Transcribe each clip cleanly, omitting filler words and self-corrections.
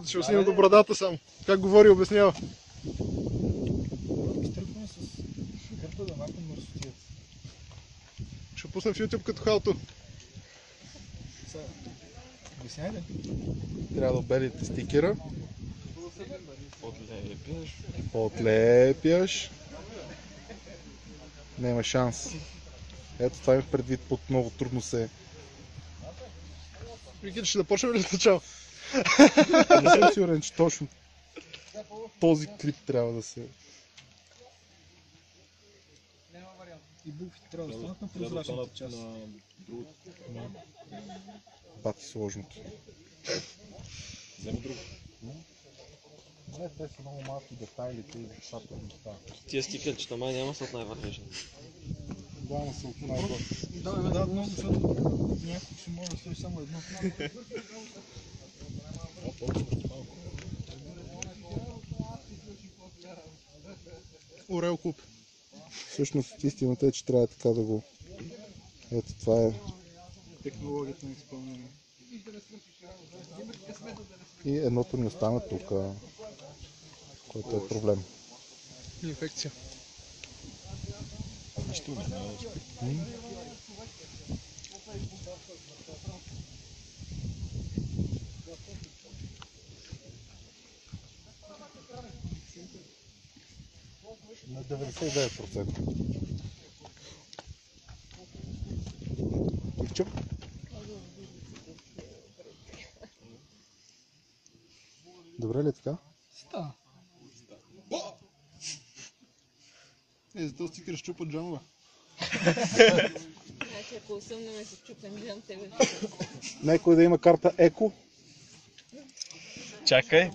Ще снимам до брадата сам. Как говори, обяснява. Изтръпваме с гърба да махнем мърсотият. Ще пуснем в YouTube като халто. Обясняй ли? Трябва да обелите стикера. Отлепяш. Отлепяш. Няма шанс. Ето това имах предвид, под много трудно се. Вики, ще да почнем ли от начало? Не съм сигурен, че точно този клип трябва да се... И буквите трябва да останат на прозрачната част. Бати сложното. Вземи друго. Не, те са много малки детайлите и нещата не стават. Тия стикерчета май няма са от най-вървежни. Да, но са от най-добре. Да, много, защото някой ще може да стои само едно. Орел клуб. Всъщност истината е, че трябва така да го... Ето това е... Технологията на изпълнение. И едното ни остана тук, което е проблем. Инфекция. Нищо не е. На 99%. Ивчо? Добре ли е така? Става. За този стикер ще чупат джамове. Значи ако усъмнеме с чупен джам, тебе Некой да има карта Еко. Чакай.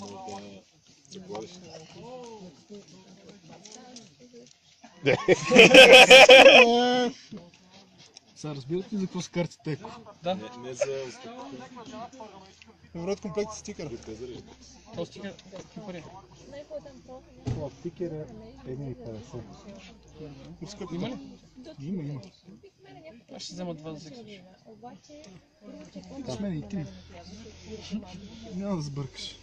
Сега разбирате ли за какво са картите Еко? Да. Не за... Врат комплект с стикера. Това стига кипари. Това стикер е 1,50. Има ли? Има. Аз ще взема два за всеки случай. С мен и ти. Няма да сбъркаш.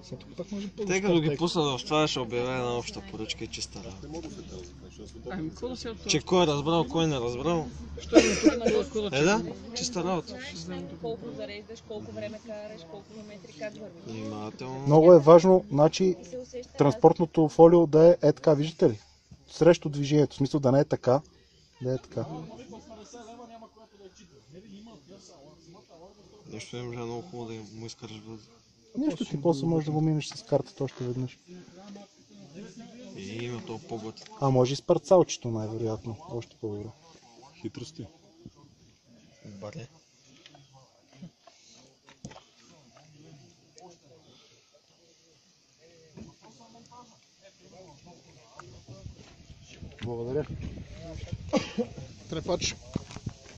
Сега тук пак може по-добре. Те като ги пуснат в това, ще обявя една обща поръчка и чиста работа. Ами, какво да се от това? Че кой е разбрал, кой не е разбрал. Що е тук на гладко да Да, чиста работа. колко зареждаш, колко време караш, колко километри, как вървиш. Внимателно. Много е важно, значи, транспортното фолио да е така, виждате ли? Срещу движението, в смисъл да не е така, да е така. Нещо им е много хубаво да му изкараш въздух. Нищо ти после можеш да го минеш с картата още веднъж. И има то по-готин. А може и с парцалчето най-вероятно, още по-добре. Хитрости. Баре. Благодаря. Трепач.